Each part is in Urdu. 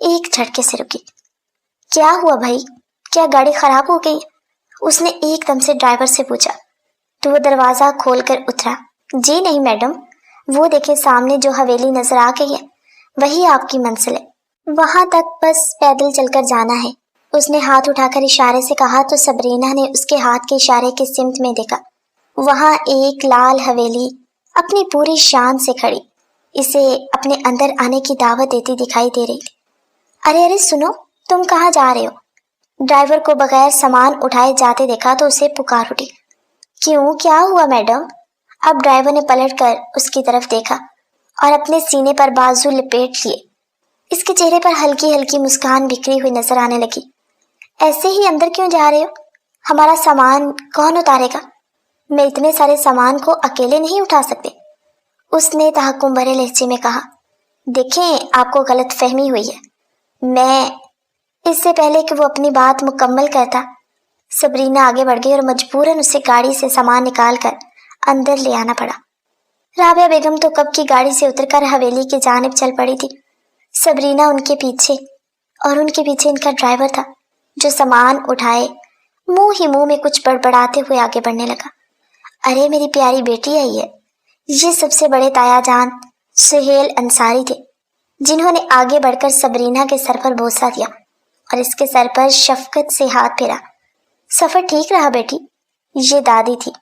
ایک جھٹکے سے رکی۔ کیا ہوا بھائی؟ کیا گاڑی خراب ہو گئی؟ اس نے ایک دم سے ڈرائیور سے پوچھا تو وہ دروازہ کھول کر اترا۔ جی نہیں میڈم، وہ دیکھیں سامنے جو حویلی نظر آ گئی ہے وہی آپ کی منزل ہے، وہاں تک بس پیدل چل کر جانا ہے۔ اس نے ہاتھ اٹھا کر اشارے سے کہا تو سبرینا نے اس کے ہاتھ کے اشارے کی سمت میں دیکھا۔ وہاں ایک لال حویلی اپنی پوری شان سے کھڑی اسے اپنے اندر آنے کی دعوت دیتی دکھائی دے رہی تھی۔ ارے ارے سنو، تم کہاں جا رہے ہو؟ ڈرائیور کو بغیر سامان اٹھائے جاتے دیکھا تو اسے پکار اٹھی۔ کیوں، کیا ہوا میڈم؟ اب ڈرائیور نے پلٹ کر اس کی طرف دیکھا اور اپنے سینے پر بازو لپیٹ لیے۔ اس کے چہرے پر ہلکی ہلکی مسکان بکھری ہوئی نظر آنے لگی۔ ایسے ہی اندر کیوں جا رہے ہو؟ ہمارا سامان کون اتارے گا؟ میں اتنے سارے سامان کو اکیلے نہیں اٹھا سکتے، اس نے تحکم بھرے لہجے میں کہا۔ دیکھیں، آپ کو غلط فہمی ہوئی ہے۔ میں اس سے پہلے کہ وہ اپنی بات مکمل کرتا، سبرینا آگے بڑھ گئی اور مجبوراً اسے گاڑی سے سامان نکال کر اندر لے آنا پڑا۔ رابعہ بیگم تو کب کی گاڑی سے اتر کر حویلی کی جانب چل پڑی تھی۔ سبرینا ان کے پیچھے اور ان کے پیچھے ان کا ڈرائیور تھا جو سامان اٹھائے منہ ہی منہ میں کچھ بڑبڑاتے ہوئے آگے بڑھنے لگا۔ ارے میری پیاری بیٹی آئی ہے۔ یہ سب سے بڑے تایا جان سہیل انصاری تھے جنہوں نے آگے بڑھ کر سبرینا کے سر پر بوسہ دیا اور اس کے سر پر شفقت سے ہاتھ پھیرا۔ سفر ٹھیک رہا بیٹی؟ یہ دادی تھی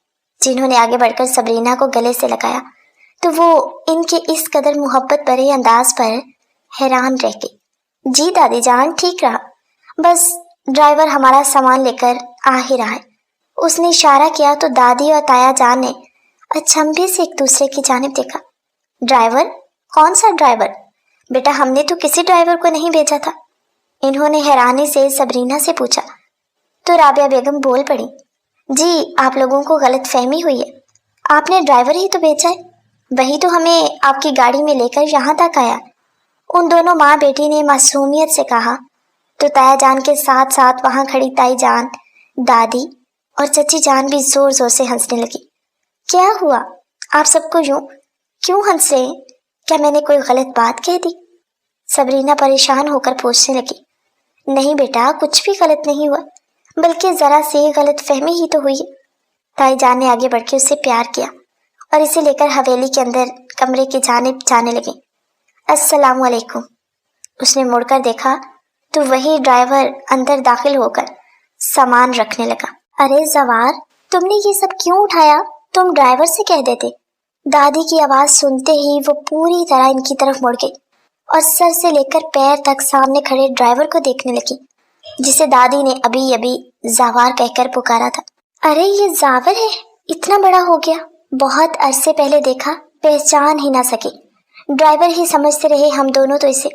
جنہوں نے آگے بڑھ کر سبرینا کو گلے سے لگایا تو وہ ان کے اس قدر محبت بھرے انداز پر حیران رہ گئی۔ جی دادی جان، ٹھیک رہا، بس ڈرائیور ہمارا سامان لے کر آ ہی رہا ہے۔ اس نے اشارہ کیا تو دادی اور تایا جان نے اچنبھے سے ایک دوسرے کی جانب دیکھا۔ ڈرائیور؟ کون سا ڈرائیور؟ بیٹا ہم نے تو کسی ڈرائیور کو نہیں بھیجا تھا، انہوں نے حیرانی سے سبرینا سے پوچھا تو رابعہ بیگم بول پڑی۔ جی آپ لوگوں کو غلط فہمی ہوئی ہے، آپ نے ڈرائیور ہی تو بھیجا ہے، وہی تو ہمیں آپ کی گاڑی میں لے کر یہاں تک آیا۔ ان دونوں ماں بیٹی نے معصومیت سے کہا تو تایا جان کے ساتھ ساتھ وہاں کھڑی تائی جان، دادی اور چچی جان بھی زور زور سے ہنسنے لگی۔ کیا ہوا؟ آپ سب کو یوں کیوں ہنس رہے ہیں؟ کیا میں نے کوئی غلط بات کہہ دی؟ سبرینا پریشان ہو کر پوچھنے لگی۔ نہیں بیٹا، کچھ بھی غلط نہیں ہوا، بلکہ ذرا سی غلط فہمی ہی تو ہوئی۔ تائی جان نے آگے بڑھ کے اسے پیار کیا اور اسے لے کر حویلی کے اندر کمرے کی جانب جانے لگے۔ السلام علیکم۔ اس نے مڑ کر دیکھا تو وہی ڈرائیور اندر داخل ہو کر سامان رکھنے لگا۔ ارے زوار، تم نے یہ سب کیوں اٹھایا؟ تم ڈرائیور سے کہہ دیتے۔ دادی کی آواز سنتے ہی وہ پوری طرح ان کی طرف مڑ گئی اور سر سے لے کر پیر تک سامنے کھڑے ڈرائیور کو دیکھنے لگی جسے دادی نے ابھی ابھی زاور کہہ کر پکارا تھا۔ ارے یہ زاور ہے، اتنا بڑا ہو گیا، بہت عرصے پہلے دیکھا، پہچان ہی نہ سکی، ڈرائیور ہی سمجھتے رہے ہم دونوں تو اسے۔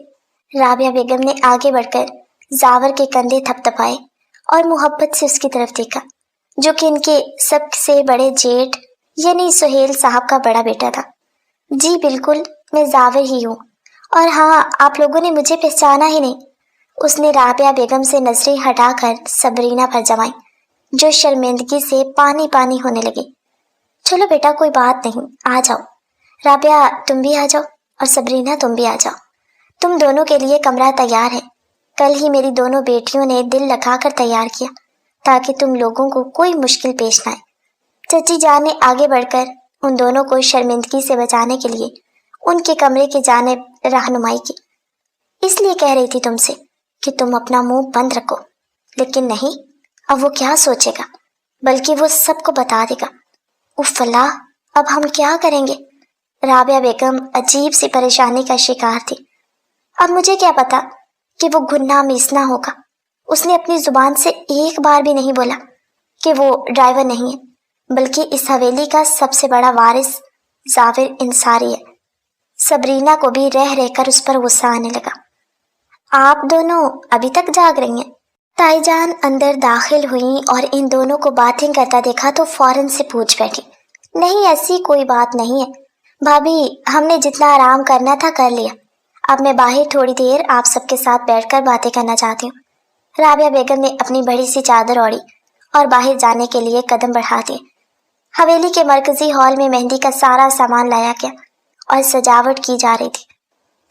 رابعہ بیگم نے آگے بڑھ کر زاور کے کندھے تھپ تھپائے اور محبت سے اس کی طرف دیکھا جو کہ ان کے سب سے بڑے جیٹ یعنی سہیل صاحب کا بڑا بیٹا تھا۔ جی بالکل، میں زاور ہی ہوں، اور ہاں آپ لوگوں نے مجھے پہچانا ہی نہیں۔ اس نے رابعہ بیگم سے نظریں ہٹا کر سبرینا پر جمائیں جو شرمندگی سے پانی پانی ہونے لگی۔ چلو بیٹا کوئی بات نہیں، آ جاؤ، رابعہ تم بھی آ جاؤ اور سبرینا تم بھی آ جاؤ، تم دونوں کے لیے کمرہ تیار ہے، کل ہی میری دونوں بیٹیوں نے دل لگا کر تیار کیا تاکہ تم لوگوں کو کوئی مشکل پیش نہ آئے۔ چچی جان نے آگے بڑھ کر ان دونوں کو شرمندگی سے بچانے کے لیے ان کے کمرے کی جانب رہنمائی کی۔ اس لیے کہہ رہی تھی تم سے کہ تم اپنا منہ بند رکھو، لیکن نہیں، اب وہ کیا سوچے گا، بلکہ وہ سب کو بتا دے گا۔ اف اللہ، اب ہم کیا کریں گے؟ رابعہ بیگم عجیب سی پریشانی کا شکار تھی۔ اب مجھے کیا پتا کہ وہ گھننا میسنا ہوگا۔ اس نے اپنی زبان سے ایک بار بھی نہیں بولا کہ وہ ڈرائیور نہیں ہے، بلکہ اس حویلی کا سب سے بڑا وارث زاور انصاری ہے۔ سبرینا کو بھی رہ رہ کر اس پر غصہ آنے لگا۔ آپ دونوں ابھی تک جاگ رہی ہیں؟ تائی جان اندر داخل ہوئیں اور ان دونوں کو باتیں کرتا دیکھا تو فوراً سے پوچھ بیٹھی۔ نہیں، ایسی کوئی بات نہیں ہے بھابھی، ہم نے جتنا آرام کرنا تھا کر لیا، اب میں باہر تھوڑی دیر آپ سب کے ساتھ بیٹھ کر باتیں کرنا چاہتی ہوں۔ رابعہ بیگم نے اپنی بڑی سی چادر اوڑھی اور باہر جانے کے لیے قدم بڑھا دیے۔ حویلی کے مرکزی ہال میں مہندی کا سارا سامان لایا گیا اور سجاوٹ کی جا رہی تھی۔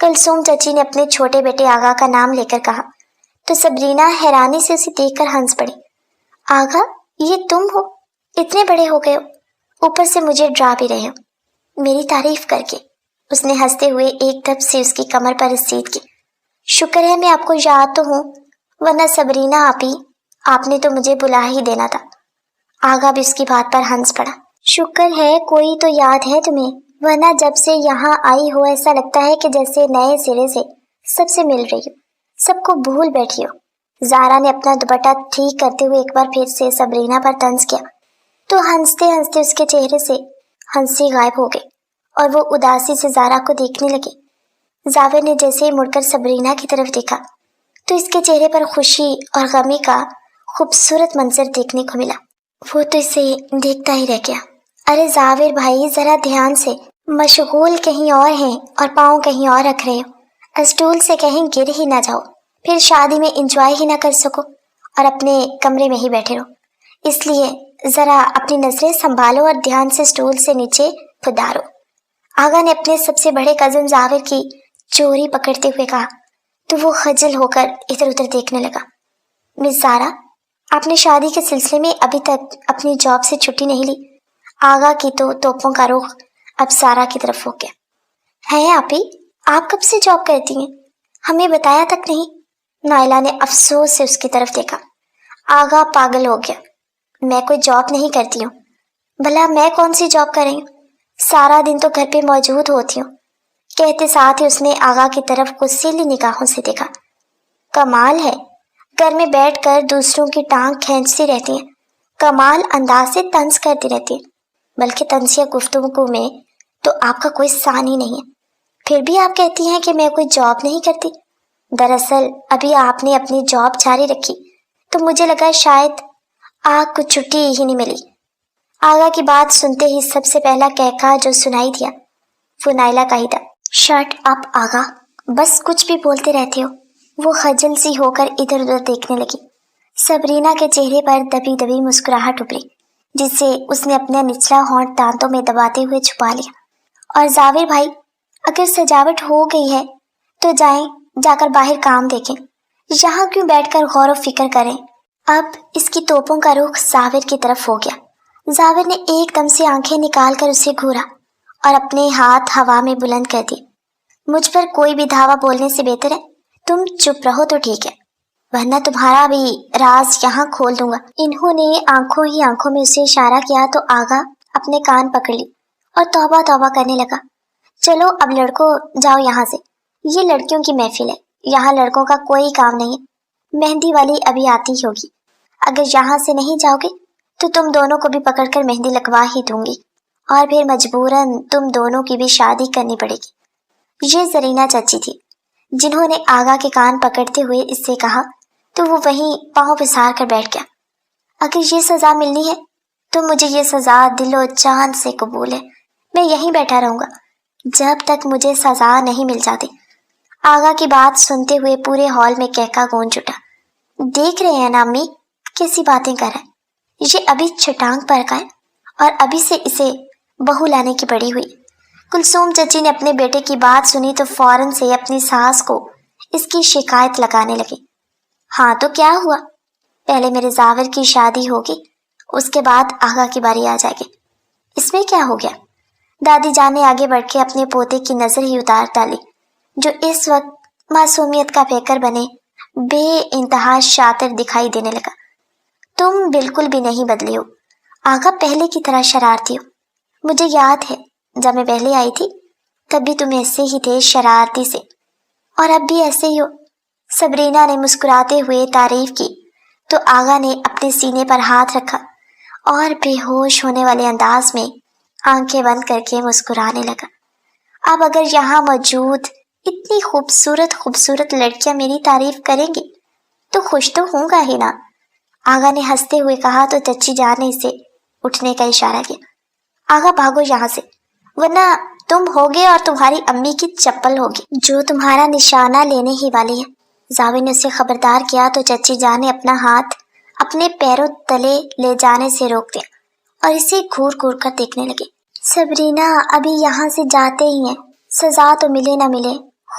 کلثوم چچی نے اپنے چھوٹے بیٹے آغا کا نام لے کر کہا تو سبرینا حیرانی سے اسے دیکھ کر ہنس پڑی۔ آغا، یہ تم ہو؟ اتنے بڑے ہو گئے ہو، اوپر سے مجھے ڈرا بھی رہے ہو میری تعریف کر کے۔ اس نے ہنستے ہوئے ایک دب سے اس کی کمر پر رسید کی۔ شکر ہے میں آپ کو یاد تو ہوں، ورنہ سبرینا آپ نے تو مجھے بلا ہی دینا تھا۔ آغا بھی اس کی بات پر ہنس پڑا۔ شکر ہے کوئی تو یاد ہے تمہیں، ورنہ جب سے یہاں آئی ہو ایسا لگتا ہے کہ جیسے نئے سرے سے سب سے مل رہی ہو، سب کو بھول بیٹھی ہو۔ زارا نے اپنا دوپٹہ ٹھیک کرتے ہوئے ایک بار پھر سے سبرینا پر طنز کیا تو ہنستے ہنستے اس کے چہرے سے ہنسی غائب ہو گئی اور وہ اداسی سے زارا کو دیکھنے لگی۔ زاور نے جیسے ہی مڑ کر سبرینا کی طرف دیکھا تو اس کے چہرے پر خوشی اور غمی کا خوبصورت منظر دیکھنے کو ملا۔ وہ تو اسے دیکھتا ہی رہ گیا۔ ارے زاور بھائی، ذرا دھیان سے، مشغول کہیں اور ہیں اور پاؤں کہیں اور رکھ رہے ہو، اسٹول سے کہیں گر ہی نہ جاؤ، پھر شادی میں انجوائے ہی نہ کر سکو اور اپنے کمرے میں ہی بیٹھے رہو۔ اس لیے ذرا اپنی نظریں سنبھالو اور دھیان سے اسٹول سے نیچے پھدارو۔ آغا نے اپنے سب سے بڑے کزن زاور کی چوری پکڑتے ہوئے کہا تو وہ خجل ہو کر ادھر ادھر دیکھنے لگا۔ مس زارا، آپ نے شادی کے سلسلے میں ابھی تک اپنی جاب سے چھٹی نہیں لی؟ آغا کی تو توپوں کا رخ اب سارا کی طرف ہو گیا۔ ہے آپی، آپ کب سے جاب کرتی ہیں؟ ہمیں بتایا تک نہیں۔ نائلہ نے افسوس سے اس کی طرف دیکھا۔ آغا پاگل ہو گیا۔ میں کوئی جاب نہیں کرتی ہوں۔ بھلا میں کون سی جاب کر رہی ہوں؟ سارا دن تو گھر پہ موجود ہوتی ہوں۔ کہتے ساتھ ہی اس نے آغا کی طرف غصیلی نگاہوں سے دیکھا۔ کمال ہے، گھر میں بیٹھ کر دوسروں کی ٹانگ کھینچتی رہتی ہیں، کمال انداز سے طنز کرتی رہتی ہیں، بلکہ طنزیہ گفتگو میں تو آپ کا کوئی ثانی نہیں ہے، پھر بھی آپ کہتی ہیں کہ میں کوئی جاب نہیں کرتی۔ دراصل ابھی آپ نے اپنی جاب جاری رکھی تو مجھے لگا شاید آپ کو چھٹی ہی نہیں ملی۔ آغا کی بات سنتے ہی سب سے پہلا کہکا جو سنائی دیا وہ نائلہ کا ہی تھا۔ شٹ اپ آغا، بس کچھ بھی بولتے رہتے ہو۔ وہ خجل سی ہو کر ادھر ادھر دیکھنے لگی۔ سبرینا کے چہرے پر دبی دبی مسکراہٹ ابھری جس سے اس نے اپنا نچلا ہونٹ دانتوں میں دباتے ہوئے چھپا لیا۔ اور زاور بھائی، اگر سجاوٹ ہو گئی ہے تو جائیں، جا کر باہر کام دیکھیں، یہاں کیوں بیٹھ کر غور و فکر کریں۔ اب اس کی توپوں کا رخ زاور کی طرف ہو گیا۔ زاور نے ایک دم سے آنکھیں نکال کر اسے گھورا اور اپنے ہاتھ ہوا میں بلند کر دی۔ مجھ پر کوئی بھی دھاوا بولنے سے بہتر ہے تم چپ رہو تو ٹھیک ہے، ورنہ تمہارا بھی راز یہاں کھول دوں گا۔ انہوں نے آنکھوں ہی آنکھوں میں اسے اشارہ کیا تو آغا اپنے کان پکڑ لی اور توبہ توبہ کرنے لگا۔ چلو اب لڑکوں، جاؤ یہاں سے، یہ لڑکیوں کی محفل ہے، یہاں لڑکوں کا کوئی کام نہیں ہے۔ مہندی والی ابھی آتی ہوگی، اگر یہاں سے نہیں جاؤ گے تو تم دونوں کو بھی پکڑ کر مہندی لگوا ہی دوں گی اور پھر مجبوراً تم دونوں کی بھی شادی کرنی پڑے گی۔ یہ زرینہ چچی تھی جنہوں نے آغا کے کان پکڑتے ہوئے اس سے کہا تو وہ وہیں پاؤں پسار کر بیٹھ گیا۔ اگر یہ سزا ملنی ہے تو مجھے یہ سزا دل و جان سے قبول ہے، میں یہیں بیٹھا رہوں گا جب تک مجھے سزا نہیں مل جاتی۔ آغا کی بات سنتے ہوئے پورے ہال میں کہکا گونج اٹھا۔ دیکھ رہے ہیں نا امی کیسی باتیں کر رہا ہے، یہ ابھی چھٹانگ پر کا ہے اور ابھی سے اسے بہو لانے کی پڑی ہوئی۔ کلثوم چچی نے اپنے بیٹے کی بات سنی تو فوراً سے اپنی ساس کو اس کی شکایت لگانے لگی۔ ہاں تو کیا ہوا، پہلے میرے زاور کی شادی ہوگی، اس کے بعد آغا کی باری آ جائے گی، اس میں کیا ہو گیا؟ دادی جان نے آگے بڑھ کے اپنے پوتے کی نظر ہی اتار ڈالی جو اس وقت معصومیت کا پیکر بنے بے انتہا شاطر دکھائی دینے لگا۔ تم بالکل بھی نہیں بدلی ہو، آغا پہلے کی طرح شرارتی ہو۔ مجھے یاد ہے جب میں پہلے آئی تھی تب بھی تم ایسے ہی تھے، شرارتی سے، اور اب بھی ایسے ہی ہو۔ سبرینا نے مسکراتے ہوئے تعریف کی تو آغا نے اپنے سینے پر ہاتھ رکھا اور بے ہوش ہونے والے انداز میں آنکھیں بند کر کے مسکرانے لگا۔ اب اگر یہاں موجود اتنی خوبصورت لڑکیاں میری تعریف کریں گی تو خوش تو ہوں گا ہی نا، آغا نے ہنستے ہوئے کہا تو چچی جان نے اسے اٹھنے کا اشارہ کیا۔ آغا بھاگو یہاں سے، ورنہ تم ہوگے اور تمہاری امی کی چپل ہوگی جو تمہارا نشانہ لینے ہی والی ہے۔ زاوی نے اسے خبردار کیا تو چچی جان نے اپنا ہاتھ اپنے پیروں تلے لے جانے سے روک دیا اور اسے گھور گھور کر دیکھنے لگے۔ سبرینا ابھی یہاں سے جاتے ہی ہیں، سزا تو ملے نہ ملے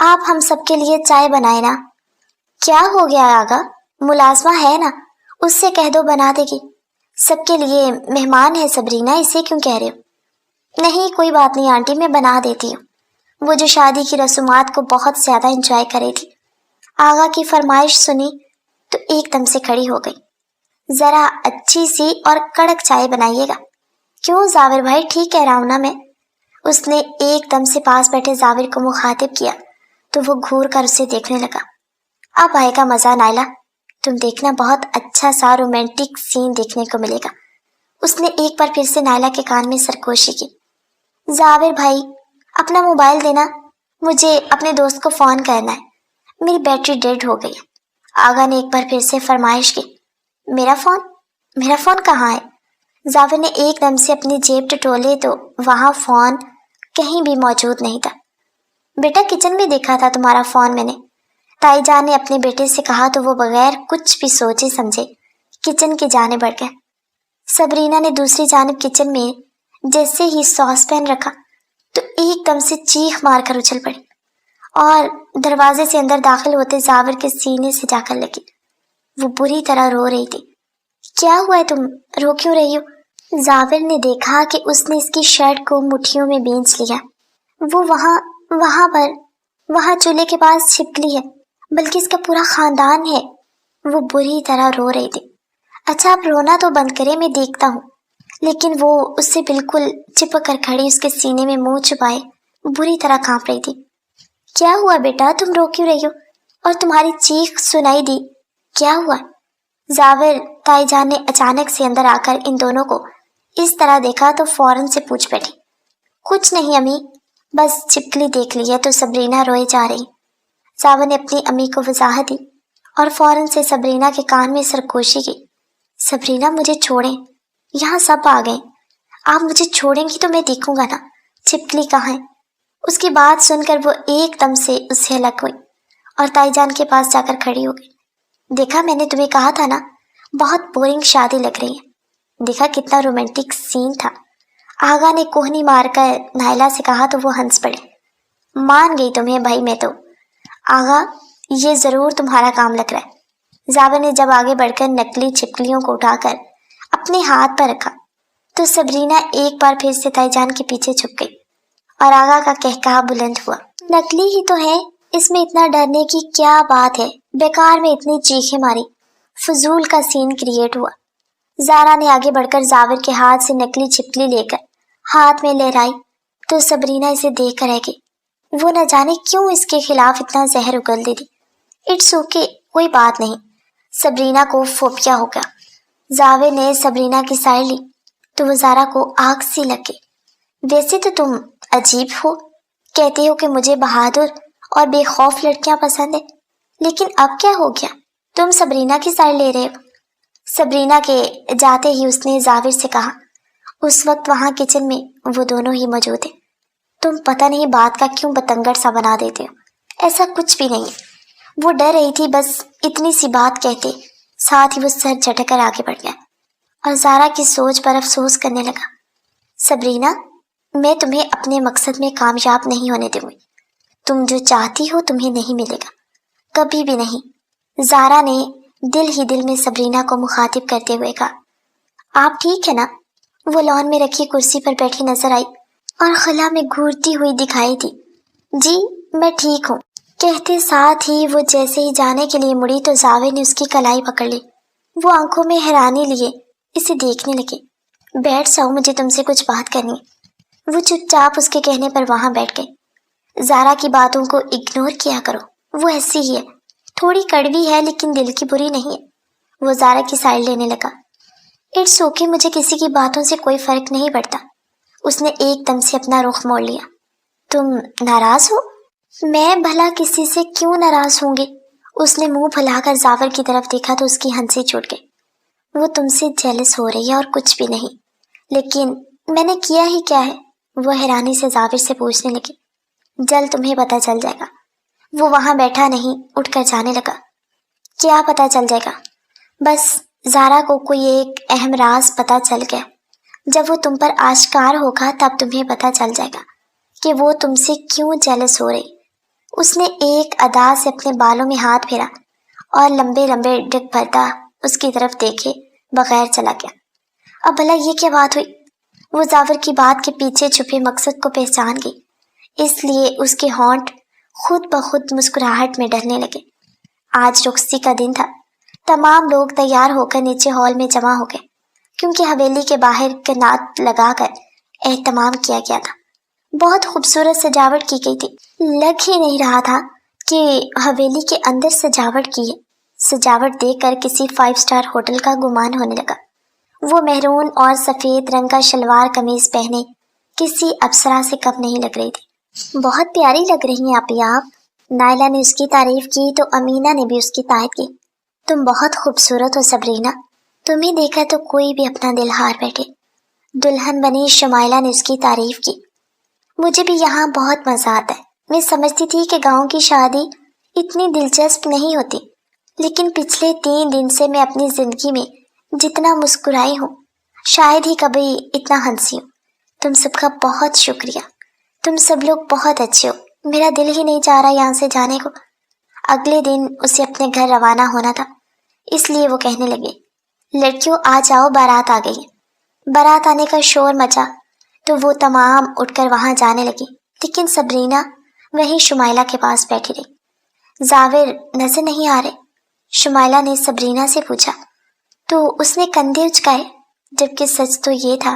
آپ ہم سب کے لیے چائے بنائے نا۔ کیا ہو گیا آغا، ملازمہ ہے نا، اس سے کہہ دو بنا دے گی۔ سب کے لیے مہمان ہے سبرینا، اسے کیوں کہہ رہے ہو؟ نہیں کوئی بات نہیں آنٹی، میں بنا دیتی ہوں۔ وہ جو شادی کی رسومات کو بہت زیادہ انجوائے کر رہی تھی، آغا کی فرمائش سنی تو ایک دم سے کھڑی ہو گئی۔ ذرا اچھی سی اور کڑک چائے بنائیے گا۔ کیوں زاور بھائی، ٹھیک کہہ رہا ہوں نا میں؟ اس نے ایک دم سے پاس بیٹھے زاور کو مخاطب کیا تو وہ گھور کر اسے دیکھنے لگا۔ اب آئے گا مزہ نائلہ، تم دیکھنا بہت اچھا سا رومانٹک سین دیکھنے کو ملے گا۔ اس نے ایک بار پھر سے نائلہ کے کان میں سرگوشی کی۔ زاور بھائی اپنا موبائل دینا، مجھے اپنے دوست کو فون کرنا ہے، میری بیٹری ڈیڈ ہو گئی۔ آغا نے ایک بار پھر سے فرمائش کی۔ میرا فون کہاں ہے؟ زاور نے ایک دم سے اپنی جیب ٹٹولے تو وہاں فون کہیں بھی موجود نہیں تھا۔ بیٹا کچن میں دیکھا تھا تمہارا فون میں نے، تائی جان نے اپنے بیٹے سے کہا تو وہ بغیر کچھ بھی سوچے سمجھے کچن کی جانب بڑھ گیا۔ سبرینا نے دوسری جانب کچن میں جیسے ہی ساس پین رکھا تو ایک دم سے چیخ مار کر اچھل پڑی اور دروازے سے اندر داخل ہوتے زاور کے سینے سے جا کر لگی۔ وہ بری طرح رو رہی تھی۔ کیا ہوا ہے، تم رو کیوں رہی ہو؟ زاور نے دیکھا کہ اس نے اس کی شرٹ کو مٹھیوں میں بینچ لیا۔ وہ وہاں چولہے کے پاس چھپکلی ہے، بلکہ اس کا پورا خاندان ہے۔ وہ بری طرح رو رہی تھی۔ اچھا آپ رونا تو بند کرے، میں دیکھتا ہوں۔ لیکن وہ اس سے بالکل چپک کر کھڑی اس کے سینے میں منہ چھپائے بری طرح کانپ رہی تھی۔ کیا ہوا بیٹا، تم رو کیوں رہی ہو؟ اور تمہاری چیخ سنائی دی، کیا ہوا؟ زاور تائی جان نے اچانک سے اندر آ کر ان دونوں کو اس طرح دیکھا تو فوراً سے پوچھ بیٹھی۔ کچھ نہیں امی، بس چھپکلی دیکھ لی ہے تو سبرینا روئے جا رہی۔ زاور نے اپنی امی کو وضاحت دی اور فوراً سے سبرینا کے کان میں سرگوشی کی۔ سبرینا مجھے چھوڑیں، یہاں سب آ گئے، آپ مجھے چھوڑیں گی تو میں دیکھوں گا نا چھپکلی کہاں ہے۔ اس کی بات سن کر وہ ایک دم سے اس سے الگ ہوئی اور تائی جان کے پاس جا کر کھڑی ہو گئی۔ دیکھا میں نے تمہیں کہا تھا نا، بہت بورنگ شادی لگ رہی ہے۔ دیکھا کتنا رومانٹک سین تھا۔ آغا نے کوہنی مار کر نائلہ سے کہا تو وہ ہنس پڑے۔ مان گئی تمہیں بھائی میں تو۔ آغا یہ ضرور تمہارا کام لگ رہا ہے۔ زاور نے جب آگے بڑھ کر نکلی چھپکلیوں کو اٹھا کر اپنے ہاتھ پر رکھا تو سبرینا ایک بار پھر سے تائی جان کے پیچھے چھپ گئی اور آغا کا قہقہا بلند ہوا۔ نکلی ہی تو ہے، اس میں اتنا ڈرنے کی کیا بات ہے، بیکار میں اتنی چیخیں ماری، فضول کا سین کریٹ ہوا۔ زارا نے آگے بڑھ کر زاور کے ہاتھ سے نکلی چھپکلی لے کر ہاتھ میں لہرائی تو سبرینا اسے دیکھ کر رہ گئی۔ وہ نہ جانے کیوں اس کے خلاف اتنا زہر اگل دی تھی۔ اٹس اوکے، کوئی بات نہیں۔ سبرینا کو فوبیا ہو گیا۔ زاور نے سبرینا کی سائڈ لی تو وہ زارا کو آگ سی لگ گئی۔ ویسے تو تم عجیب ہو، کہتے ہو کہ مجھے بہادر اور بے خوف لڑکیاں پسند ہیں، لیکن اب کیا ہو گیا، تم سبرینا کی سائڈ لے رہے ہو؟ سبرینا کے جاتے ہی اس نے زاور سے کہا۔ اس وقت وہاں کچن میں وہ دونوں ہی موجود ہیں۔ تم پتہ نہیں بات کا کیوں بتنگڑ سا بنا دیتے ہو، ایسا کچھ بھی نہیں ہے۔ وہ ڈر رہی تھی، بس اتنی سی بات کہتے ساتھ ہی وہ سر جھٹک کر آگے بڑھ گیا اور زارا کی سوچ پر افسوس کرنے لگا۔ سبرینا، میں تمہیں اپنے مقصد میں کامیاب نہیں ہونے دوں گی۔ تم جو چاہتی ہو تمہیں نہیں ملے گا، کبھی بھی نہیں۔ زارا نے دل ہی دل میں سبرینا کو مخاطب کرتے ہوئے کہا۔ آپ ٹھیک ہے نا؟ وہ لان میں رکھی کرسی پر بیٹھی نظر آئی اور خلا میں گھورتی ہوئی دکھائی دی۔ جی میں ٹھیک ہوں، کہتے ساتھ ہی وہ جیسے ہی جانے کے لیے مڑی تو زاور نے اس کی کلائی پکڑ لی۔ وہ آنکھوں میں حیرانی لیے اسے دیکھنے لگے۔ بیٹھ جاؤ، مجھے تم سے کچھ بات کرنی ہے۔ وہ چپ چاپ اس کے کہنے پر وہاں بیٹھ گئی۔ زارا کی باتوں کو اگنور کیا کرو، وہ ایسی ہی ہے، تھوڑی کڑوی ہے لیکن دل کی بری نہیں ہے۔ وہ زارا کی سائڈ لینے لگا۔ اٹس اوکے، مجھے کسی کی باتوں سے کوئی فرق نہیں پڑتا۔ اس نے ایک دم سے اپنا رخ موڑ لیا۔ تم ناراض ہو؟ میں بھلا کسی سے کیوں ناراض ہوں گی؟ اس نے منہ پھیلا کر زاور کی طرف دیکھا تو اس کی ہنسی چھوٹ گئی۔ وہ تم سے جیلس ہو رہی ہے اور کچھ بھی نہیں، لیکن میں نے کیا ہی کیا ہے؟ وہ حیرانی سے زاور سے پوچھنے لگی۔ جلد تمہیں پتہ چل جائے گا۔ وہ وہاں بیٹھا نہیں، اٹھ کر جانے لگا۔ کیا پتہ چل جائے گا؟ بس زارا کو کوئی ایک اہم راز پتہ چل گیا۔ جب وہ تم پر آشکار ہوگا تب تمہیں پتہ چل جائے گا کہ وہ تم سے کیوں جیلس ہو رہی۔ اس نے ایک ادا سے اپنے بالوں میں ہاتھ پھیرا اور لمبے لمبے ڈگ بھرتا اس کی طرف دیکھے بغیر چلا گیا۔ اب بھلا یہ کیا بات ہوئی؟ وہ زاور کی بات کے پیچھے چھپے مقصد کو پہچان گئی، اس لیے اس کے ہونٹ خود بخود مسکراہٹ میں ڈرنے لگے۔ آج رخصتی کا دن تھا۔ تمام لوگ تیار ہو کر نیچے ہال میں جمع ہو گئے، کیونکہ حویلی کے باہر کنات لگا کر اہتمام کیا گیا تھا۔ بہت خوبصورت سجاوٹ کی گئی تھی، لگ ہی نہیں رہا تھا کہ حویلی کے اندر سجاوٹ کی ہے۔ سجاوٹ دیکھ کر کسی 5 اسٹار ہوٹل کا گمان ہونے لگا۔ وہ مہرون اور سفید رنگ کا شلوار قمیض پہنے کسی اپسرا سے کم نہیں لگ رہی تھی۔ بہت پیاری لگ رہی ہیں آپ۔ نائلہ نے اس کی تعریف کی تو امینہ نے بھی اس کی تائید کی۔ تم بہت خوبصورت ہو سبرینا، تمہیں دیکھا تو کوئی بھی اپنا دل ہار بیٹھے۔ دلہن بنی شمائلہ نے اس کی تعریف کی۔ مجھے بھی یہاں بہت مزہ آتا ہے۔ میں سمجھتی تھی کہ گاؤں کی شادی اتنی دلچسپ نہیں ہوتی، لیکن پچھلے 3 دن سے میں اپنی زندگی میں جتنا مسکرائی ہوں شاید ہی کبھی اتنا ہنسی ہوں۔ تم سب کا بہت شکریہ، تم سب لوگ بہت اچھے ہو۔ میرا دل ہی نہیں چاہ رہا یہاں سے جانے کو۔ اگلے دن اسے اپنے گھر روانہ ہونا تھا، اس لیے وہ کہنے لگے، لڑکیوں آ جاؤ، بارات آ گئی ہے۔ بارات آنے کا شور مچا تو وہ تمام اٹھ کر وہاں جانے لگی، لیکن سبرینا وہیں شمائلہ کے پاس بیٹھی رہی۔ زاور نظر نہیں آ رہے؟ شمائلہ نے سبرینا سے پوچھا تو اس نے کندھے اچکائے، جبکہ سچ تو یہ تھا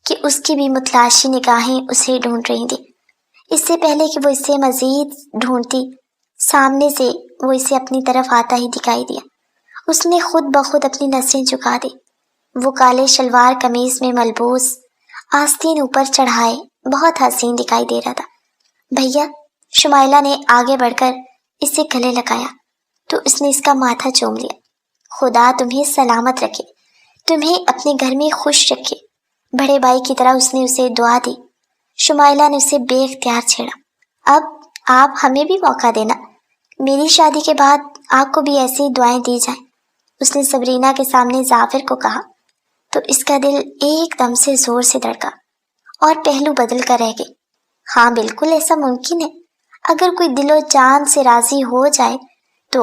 کہ اس کی بھی متلاشی نگاہیں اسے ڈھونڈ رہی تھیں۔ اس سے پہلے کہ وہ اسے مزید ڈھونڈتی، سامنے سے وہ اسے اپنی طرف آتا ہی دکھائی دیا۔ اس نے خود بخود اپنی نظریں جھکا دی۔ وہ کالے شلوار قمیض میں ملبوس، آستین اوپر چڑھائے، بہت حسین دکھائی دے رہا تھا۔ بھیا، شمائلہ نے آگے بڑھ کر اسے گلے لگایا تو اس نے اس کا ماتھا چوم لیا۔ خدا تمہیں سلامت رکھے، تمہیں اپنے گھر میں خوش رکھے۔ بڑے بھائی کی طرح اس نے اسے دعا دی۔ شمائلہ نے اسے بے اختیار چھیڑا، اب آپ ہمیں بھی موقع دینا، میری شادی کے بعد آپ کو بھی ایسی دعائیں دی جائیں۔ اس نے سبرینا کے سامنے زافر کو کہا تو اس کا دل ایک دم سے زور سے دھڑکا اور پہلو بدل کر رہ گئی۔ ہاں بالکل ایسا ممکن ہے، اگر کوئی دل و جان سے راضی ہو جائے تو۔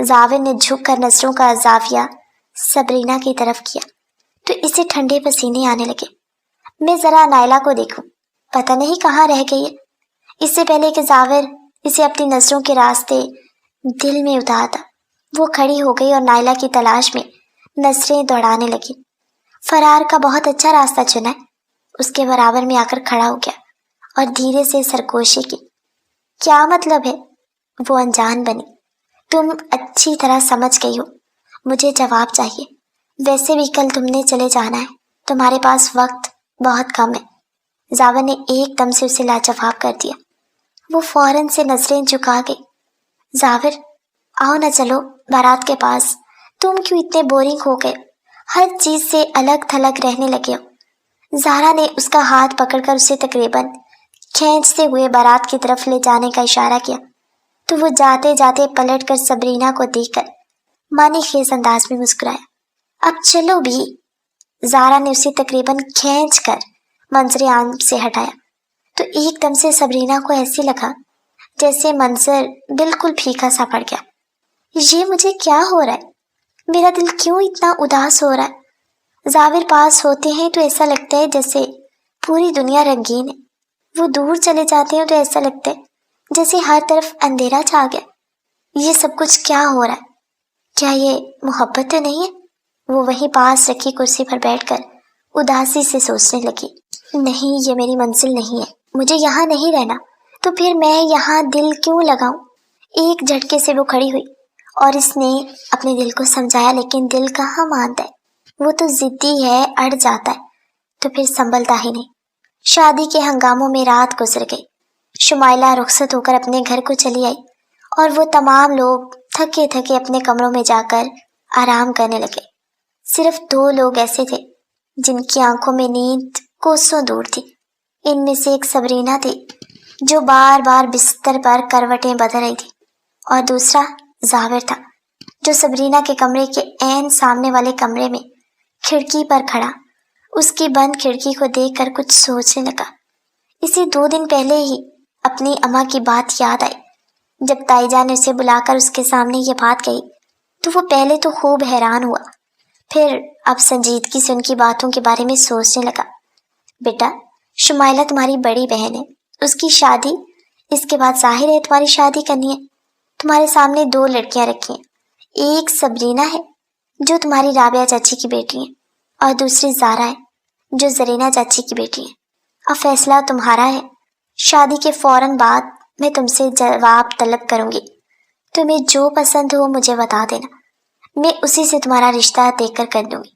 زاور نے جھک کر نظروں کا زاویہ سبرینا کی طرف کیا تو اسے ٹھنڈے پسینے آنے لگے۔ میں ذرا نائلہ کو دیکھوں، پتہ نہیں کہاں رہ گئی ہے۔ اس سے پہلے کہ زاور اسے اپنی نظروں کے راستے دل میں اتارتا، وہ کھڑی ہو گئی اور نائلہ کی تلاش میں نظریں دوڑانے لگی۔ فرار کا بہت اچھا راستہ چنا ہے۔ اس کے برابر میں آ کر کھڑا ہو گیا اور دھیرے سے سرگوشی کی۔ کیا مطلب ہے؟ وہ انجان بنی۔ تم اچھی طرح سمجھ گئی ہو، مجھے جواب چاہیے۔ ویسے بھی کل تم نے چلے جانا ہے، تمہارے پاس وقت بہت کم ہے۔ زاور نے ایک دم سے اسے لاجواب کر دیا۔ وہ فوراً سے نظریں جھکا گئی۔ زاور، آؤ نہ چلو بارات کے پاس، تم کیوں اتنے بورنگ ہو گئے، ہر چیز سے الگ تھلگ رہنے لگے ہو۔ زہرا نے اس کا ہاتھ پکڑ کر اسے تقریباً کھینچتے ہوئے بارات کی طرف لے جانے کا اشارہ کیا تو وہ جاتے جاتے پلٹ کر سبرینا کو دیکھ کر معنی خیز انداز میں مسکرایا۔ اب چلو بھی۔ زہرا نے اسے تقریباً کھینچ کر منظر عام سے ہٹایا تو ایک دم سے سبرینا کو ایسے لگا جیسے منظر بالکل پھیکا سا پڑ گیا۔ یہ مجھے کیا ہو رہا ہے؟ میرا دل کیوں اتنا اداس ہو رہا ہے؟ زاور پاس ہوتے ہیں تو ایسا لگتا ہے جیسے پوری دنیا رنگین ہے، وہ دور چلے جاتے ہیں تو ایسا لگتا ہے جیسے ہر طرف اندھیرا چھا گیا۔ یہ سب کچھ کیا ہو رہا ہے؟ کیا یہ محبت تو نہیں ہے؟ وہ وہیں پاس رکھی کرسی پر بیٹھ کر اداسی سے سوچنے لگی۔ نہیں، یہ میری منزل نہیں ہے، مجھے یہاں نہیں رہنا، تو پھر میں یہاں دل کیوں لگاؤں؟ ایک جھٹکے سے وہ کھڑی ہوئی اور اس نے اپنے دل کو سمجھایا، لیکن دل کہاں مانتا ہے، وہ تو ضدی ہے، اڑ جاتا ہے تو پھر سنبھلتا ہی نہیں۔ شادی کے ہنگاموں میں رات گزر گئی۔ شمائلہ رخصت ہو کر اپنے گھر کو چلی آئی اور وہ تمام لوگ تھکے تھکے اپنے کمروں میں جا کر آرام کرنے لگے۔ صرف 2 لوگ ایسے تھے جن کی آنکھوں میں نیند کوسوں دور تھی۔ ان میں سے ایک سبرینا تھی جو بار بار بستر پر کروٹیں بدل رہی تھی، اور دوسرا زاور تھا جو سبرینا کے کمرے کے عین سامنے والے کمرے میں کھڑکی پر کھڑا اس کی بند کھڑکی کو دیکھ کر کچھ سوچنے لگا۔ اسی 2 دن پہلے ہی اپنی اماں کی بات یاد آئی۔ جب تائی جان نے اسے بلا کر اس کے سامنے یہ بات کہی تو وہ پہلے تو خوب حیران ہوا، پھر اب سنجیدگی سے ان کی باتوں کے بارے میں سوچنے لگا۔ بیٹا، شمائلہ تمہاری بڑی بہن ہے، اس کی شادی، اس کے بعد ظاہر ہے تمہاری شادی کرنی ہے۔ تمہارے سامنے 2 لڑکیاں رکھی ہیں، ایک سبرینا ہے جو تمہاری رابعہ چاچی کی بیٹی ہے، اور دوسری زارا ہے جو زرینہ چاچی کی بیٹی ہے۔ اب فیصلہ تمہارا ہے۔ شادی کے فوراً بعد میں تم سے جواب طلب کروں گی، تمہیں جو پسند ہو مجھے بتا دینا، میں اسی سے تمہارا رشتہ طے کر دوں گی،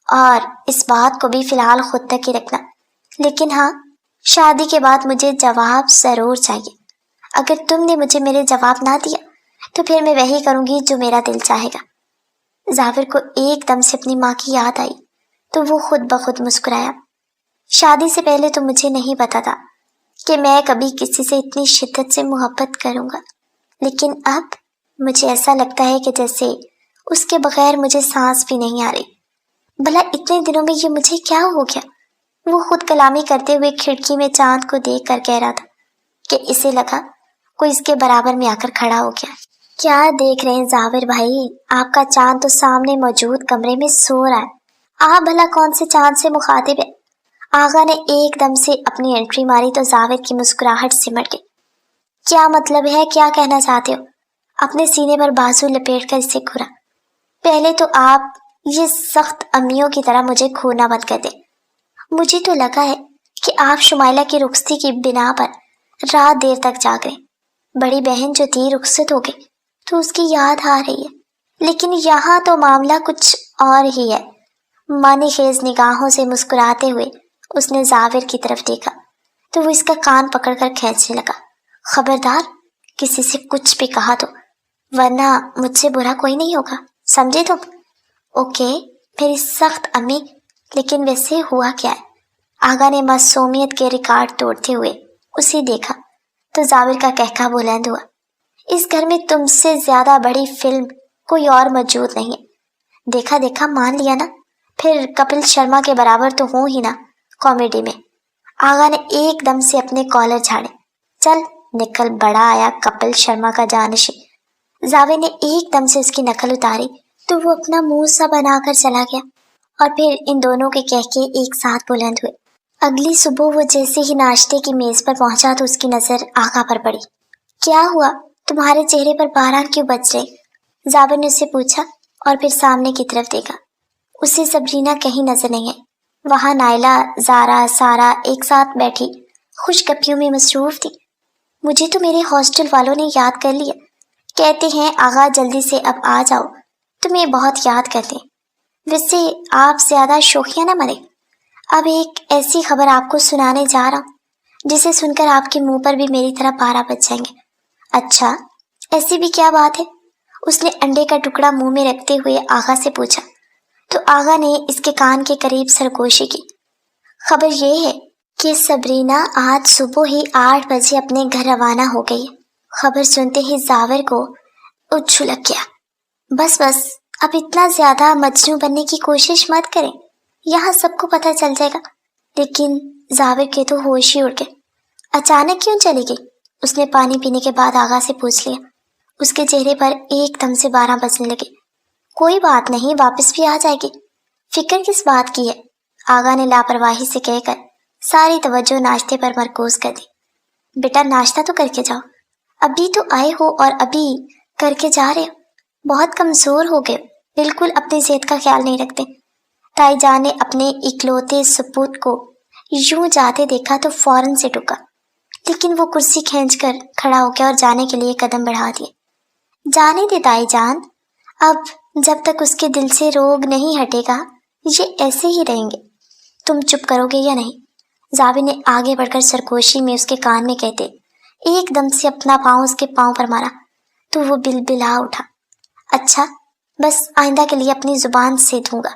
اور اس بات کو بھی فی الحال خود تک ہی رکھنا، لیکن ہاں، شادی کے بعد مجھے جواب ضرور چاہیے۔ اگر تم نے مجھے میرے جواب نہ دیا تو پھر میں وہی کروں گی جو میرا دل چاہے گا۔ ظافر کو ایک دم سے اپنی ماں کی یاد آئی تو وہ خود بخود مسکرایا۔ شادی سے پہلے تو مجھے نہیں پتا تھا کہ میں کبھی کسی سے اتنی شدت سے محبت کروں گا، لیکن اب مجھے ایسا لگتا ہے کہ جیسے اس کے بغیر مجھے سانس بھی نہیں آ رہی۔ بھلا اتنے دنوں میں یہ مجھے کیا ہو گیا؟ وہ خود کلامی کرتے ہوئے کھڑکی میں چاند کو دیکھ کر کہہ رہا تھا کہ اسے لگا کوئی اس کے برابر میں آ کر کھڑا ہو گیا۔ کیا دیکھ رہے ہیں ظاہر بھائی؟ آپ کا چاند تو سامنے موجود کمرے میں سو رہا ہے، آپ بھلا کون سے چاند سے مخاطب ہے؟ آغا نے ایک دم سے اپنی انٹری ماری تو ظاہر کی مسکراہٹ سمٹ گئی۔ کیا مطلب ہے؟ کیا کہنا چاہتے ہو؟ اپنے سینے پر بازو لپیٹ کر اسے گھورا۔ پہلے تو آپ یہ سخت امیوں کی طرح مجھے کھونا مت کر دیں۔ مجھے تو لگا ہے کہ آپ شمائلہ کی رخصتی کی بنا پر رات دیر تک جاگ رہے۔ بڑی بہن جو تھی رخصت ہو گئی تو اس کی یاد آ رہی ہے، لیکن یہاں تو معاملہ کچھ اور ہی ہے۔ معنی خیز نگاہوں سے مسکراتے ہوئے اس نے ظاہر کی طرف دیکھا تو وہ اس کا کان پکڑ کر کھینچنے لگا۔ خبردار، کسی سے کچھ بھی کہا تو، ورنہ مجھ سے برا کوئی نہیں ہوگا، سمجھے تم؟ اوکے میری سخت امی، لیکن ویسے ہوا کیا ہے؟ آغا نے معصومیت کے ریکارڈ توڑتے ہوئے اسے دیکھا تو ظاہر کا کہکہ بلند ہوا۔ اس گھر میں تم سے زیادہ بڑی فلم کوئی اور موجود نہیں ہے۔ دیکھا دیکھا مان لیا نا، پھر کپل شرما کے برابر تو ہوں ہی نا کامیڈی میں۔ آغا نے ایک دم سے اپنے کالر جھاڑے۔ چل نکل، بڑا آیا کپل شرما کا جانشین۔ ظاہر نے ایک دم سے اس کی نقل اتاری تو وہ اپنا منہ سا بنا کر چلا گیا، اور پھر ان دونوں کے کہکے ایک ساتھ بلند ہوئے۔ اگلی صبح وہ جیسے ہی ناشتے کی میز پر پہنچا تو اس کی نظر آغا پر پڑی۔ کیا ہوا؟ تمہارے چہرے پر باران کیوں بج رہے؟ ظاہر نے اسے پوچھا اور پھر سامنے کی طرف دیکھا۔ اسے سبرینا کہیں نظر نہیں آئی۔ وہاں نائلہ، زارا، سارا ایک ساتھ بیٹھی خوش گپیوں میں مصروف تھی۔ مجھے تو میرے ہاسٹل والوں نے یاد کر لیا، کہتے ہیں آغا جلدی سے اب آ جاؤ، تمہیں بہت یاد کرتے ہیں۔ ویسے آپ زیادہ شوخیاں نہ مرے، اب ایک ایسی خبر آپ کو سنانے جا رہا ہوں جسے سن کر آپ کے منہ پر بھی میری طرح 12 بج جائیں گے۔ اچھا، ایسی بھی کیا بات ہے؟ اس نے انڈے کا ٹکڑا منہ میں رکھتے ہوئے آغا سے پوچھا تو آغا نے اس کے کان کے قریب سرگوشی کی۔ خبر یہ ہے کہ سبرینا آج صبح ہی 8 بجے اپنے گھر روانہ ہو گئی ہے۔ خبر سنتے ہی ظاہر کو اچھلک گیا۔ بس بس، اب اتنا زیادہ مجنوں بننے کی کوشش مت کریں، یہاں سب کو پتہ چل جائے گا۔ لیکن ظاہر کے تو ہوش ہی اڑ گئے۔ اچانک کیوں چلی گئی؟ اس نے پانی پینے کے بعد آغا سے پوچھ لیا۔ اس کے چہرے پر ایک دم سے 12 بجنے لگے۔ کوئی بات نہیں، واپس بھی آ جائے گی، فکر کس بات کی ہے؟ آغا نے لاپرواہی سے کہہ کر ساری توجہ ناشتے پر مرکوز کر دی۔ بیٹا ناشتہ تو کر کے جاؤ، ابھی تو آئے ہو اور ابھی کر کے جا رہے ہو، بہت کمزور ہو گئے، بالکل اپنی صحت کا خیال نہیں رکھتے۔ تائی جان نے اپنے اکلوتے سپوت کو یوں جاتے دیکھا تو فوراً سے ٹکا، لیکن وہ کرسی کھینچ کر کھڑا ہو گیا اور جانے کے لیے قدم بڑھا دیے۔ جانے دے تائی جان، اب جب تک اس کے دل سے روگ نہیں ہٹے گا یہ ایسے ہی رہیں گے۔ تم چپ کرو گے یا نہیں؟ ظاہر نے آگے بڑھ کر سرگوشی میں اس کے کان میں کہتے ایک دم سے اپنا پاؤں اس کے پاؤں پر مارا تو وہ بلبلا اٹھا۔ اچھا، بس آئندہ کے لیے اپنی زبان سے دوں گا،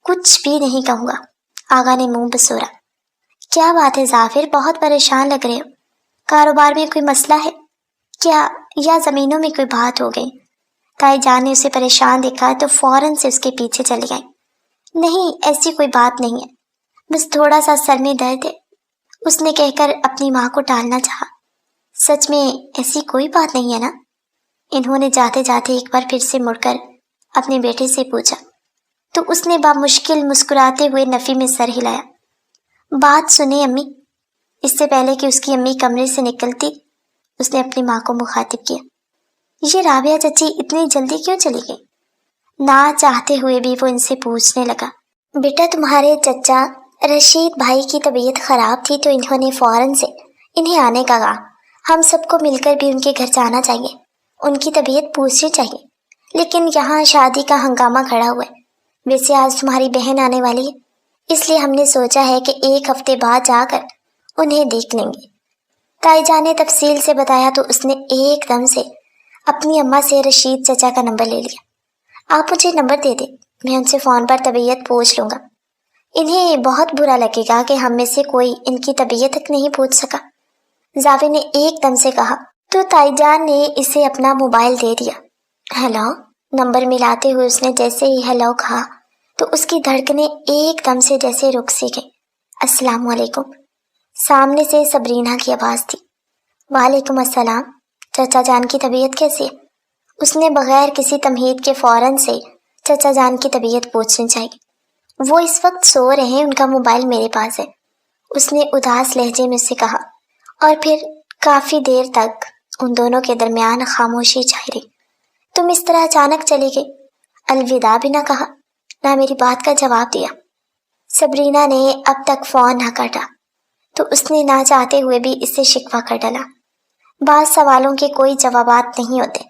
کچھ بھی نہیں کہوں گا۔ آغا نے منہ بسورا۔ کیا بات ہے ظاہر، بہت پریشان لگ رہے ہو، کاروبار میں کوئی مسئلہ ہے کیا، یا زمینوں میں کوئی بات ہو گئی؟ تائی جان نے اسے پریشان دیکھا تو فوراً سے اس کے پیچھے چلی گئی۔ نہیں، ایسی کوئی بات نہیں ہے، بس تھوڑا سا سر میں درد ہے، اس نے کہہ کر اپنی ماں کو ٹالنا چاہا۔ سچ میں ایسی کوئی بات نہیں ہے نا؟ انہوں نے جاتے جاتے ایک بار پھر سے مڑ کر اپنے بیٹے سے پوچھا تو اس نے بامشکل مسکراتے ہوئے نفی میں سر ہلایا۔ بات سنیں امی۔ اس سے پہلے کہ اس کی امی کمرے سے نکلتی اس نے اپنی ماں کو مخاطب کیا، یہ رابعہ چچی اتنی جلدی کیوں چلی گئی؟ نہ چاہتے ہوئے بھی وہ ان سے پوچھنے لگا، بیٹا تمہارے چچا رشید بھائی کی طبیعت خراب تھی تو انہوں نے فوراً سے انہیں آنے کا کہا۔ ہم سب کو مل کر بھی ان کے گھر جانا چاہیے، ان کی طبیعت پوچھنی چاہیے، لیکن یہاں شادی کا ہنگامہ کھڑا ہوا ہے۔ ویسے آج تمہاری بہن آنے والی ہے، اس لیے ہم نے سوچا ہے کہ ایک ہفتے بعد جا کر انہیں دیکھ لیں گے۔ تائی جان نے تفصیل سے بتایا تو اس نے ایک دم سے اپنی اماں سے رشید چچا کا نمبر لے لیا۔ آپ مجھے نمبر دے دیں، میں ان سے فون پر طبیعت پوچھ لوں گا۔ انہیں بہت برا لگے گا کہ ہم میں سے کوئی ان کی طبیعت تک نہیں پوچھ سکا، زاوی نے ایک دم سے کہا تو تائی جان نے اسے اپنا موبائل دے دیا۔ ہیلو، نمبر ملاتے ہوئے اس نے جیسے ہی ہیلو کہا تو اس کی دھڑکنیں ایک دم سے جیسے رک سی گئی۔ السلام علیکم، سامنے سے صبرینہ کی آواز تھی۔ وعلیکم السلام، چچا جان کی طبیعت کیسی ہے؟ اس نے بغیر کسی تمہید کے فوراً سے چچا جان کی طبیعت پوچھنی چاہیے۔ وہ اس وقت سو رہے ہیں، ان کا موبائل میرے پاس ہے، اس نے اداس لہجے میں سے کہا، اور پھر کافی دیر تک ان دونوں کے درمیان خاموشی چھائی رہی۔ تم اس طرح اچانک چلی گئی، الوداع بھی نہ کہا، نہ میری بات کا جواب دیا۔ صبرینہ نے اب تک فون نہ کاٹا تو اس نے نہ چاہتے ہوئے بھی اس سے شکوہ کر ڈالا۔ بعض سوالوں کے کوئی جوابات نہیں ہوتے،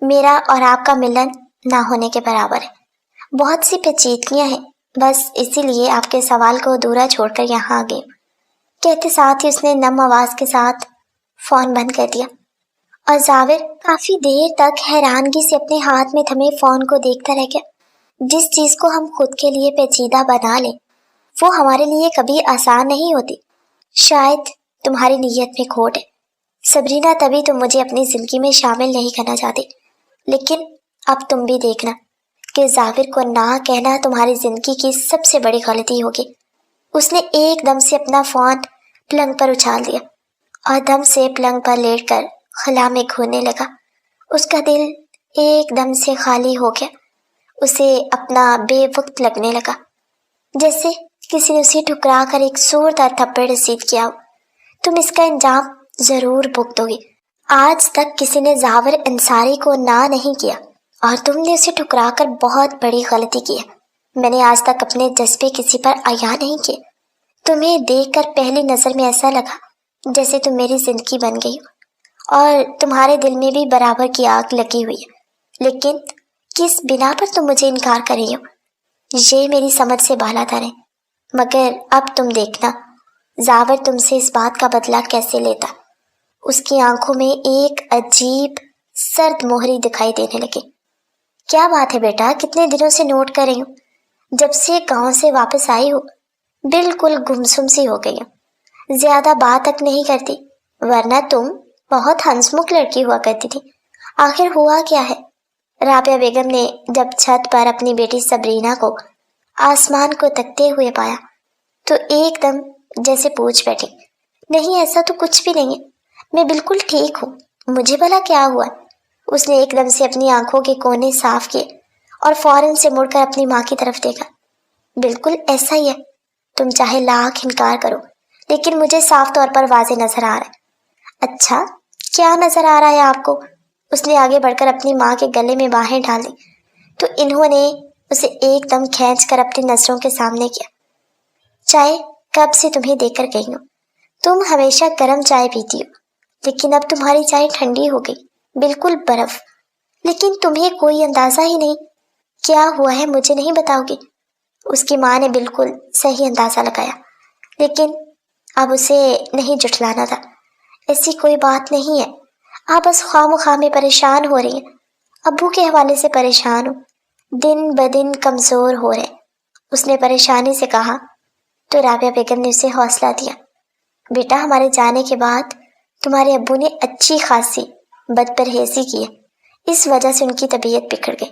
میرا اور آپ کا ملن نہ ہونے کے برابر ہے، بہت سی پیچیدگیاں ہیں، بس اسی لیے آپ کے سوال کو ادھورا چھوڑ کر یہاں آ گئی۔ کہتے ساتھ ہی اس نے نم آواز کے ساتھ فون بند کر دیا، اور زاور کافی دیر تک حیرانگی سے اپنے ہاتھ میں تھمے فون کو دیکھتا رہ گیا۔ جس چیز کو ہم خود کے لیے پیچیدہ بنا لیں وہ ہمارے لیے کبھی آسان نہیں ہوتی۔ شاید تمہاری نیت میں کھوٹ ہے صبرینہ، تبھی تم مجھے اپنی زندگی میں شامل نہیں کرنا چاہتی، لیکن اب تم بھی دیکھنا کہ زاور کو نہ کہنا تمہاری زندگی کی سب سے بڑی غلطی ہوگی۔ اس نے ایک دم سے اپنا فون پلنگ پر اچھال دیا اور دم سے پلنگ پر لیٹ کر خلا میں گھورنے لگا۔ اس کا دل ایک دم سے خالی ہو گیا، اسے اپنا بے وقت لگنے لگا، جیسے کسی نے اسے ٹھکرا کر ایک زوردار تھپڑ رسید کیا ہو۔ تم اس کا انجام ضرور بھگتو گی۔ آج تک کسی نے زاور انصاری کو نہ نہیں کیا اور تم نے اسے ٹھکرا کر بہت بڑی غلطی کی ہے۔ میں نے آج تک اپنے جذبے کسی پر عیاں نہیں کیے۔ تمہیں دیکھ کر پہلی نظر میں ایسا لگا جیسے تم میری زندگی بن گئی ہو اور تمہارے دل میں بھی برابر کی آگ لگی ہوئی ہے، لیکن کس بنا پر تم مجھے انکار کر رہی ہو یہ میری سمجھ سے بالا تر ہے۔ مگر اب تم دیکھنا زاور تم سے اس بات کا بدلہ کیسے لیتا۔ اس کی آنکھوں میں ایک عجیب سرد مہری دکھائی دینے لگی۔ کیا بات ہے بیٹا، کتنے دنوں سے نوٹ کر رہی ہوں، جب سے گاؤں سے واپس آئی ہو بالکل گمسم سی ہو گئی ہو، زیادہ بات تک نہیں کرتی، ورنہ تم بہت ہنسمکھ لڑکی ہوا کرتی تھی۔ آخر ہوا کیا ہے؟ رابعہ بیگم نے جب چھت پر اپنی بیٹی صبرینہ کو آسمان کو تکتے ہوئے پایا تو ایک دم جیسے پوچھ بیٹھی، نہیں ایسا تو کچھ بھی نہیں ہے، میں بالکل ٹھیک ہوں، مجھے بھلا کیا ہوا؟ اس نے ایک دم سے اپنی آنکھوں کے کونے صاف کیے اور فوراً سے مڑ کر اپنی ماں کی طرف دیکھا۔ بالکل ایسا ہی ہے، تم چاہے لاکھ انکار کرو لیکن مجھے صاف طور پر واضح نظر آ رہا ہے۔ اچھا، کیا نظر آ رہا ہے آپ کو؟ اس نے آگے بڑھ کر اپنی ماں کے گلے میں باہیں ڈال دی تو انہوں نے اسے ایک دم کھینچ کر اپنی نظروں کے سامنے کیا۔ چائے کب سے تمہیں دے کر گئی ہوں، تم ہمیشہ گرم چائے پیتی ہو، لیکن اب تمہاری چائے ٹھنڈی ہو گئی، بالکل برف۔ لیکن تمہیں کوئی اندازہ ہی نہیں کیا ہوا ہے، مجھے نہیں بتاؤ گی؟ اس کی ماں نے بالکل صحیح اندازہ لگایا، لیکن اب اسے نہیں جھٹلانا تھا۔ ایسی کوئی بات نہیں ہے، آپ بس خواہ مخواہ میں پریشان ہو رہی ہیں، ابو کے حوالے سے پریشان ہوں، دن بدن کمزور ہو رہے، اس نے پریشانی سے کہا تو رابعہ بیگم نے اسے حوصلہ دیا۔ بیٹا، ہمارے جانے کے بعد تمہارے ابو نے اچھی خاصی بد پرہیزی کی ہے، اس وجہ سے ان کی طبیعت بگڑ گئی،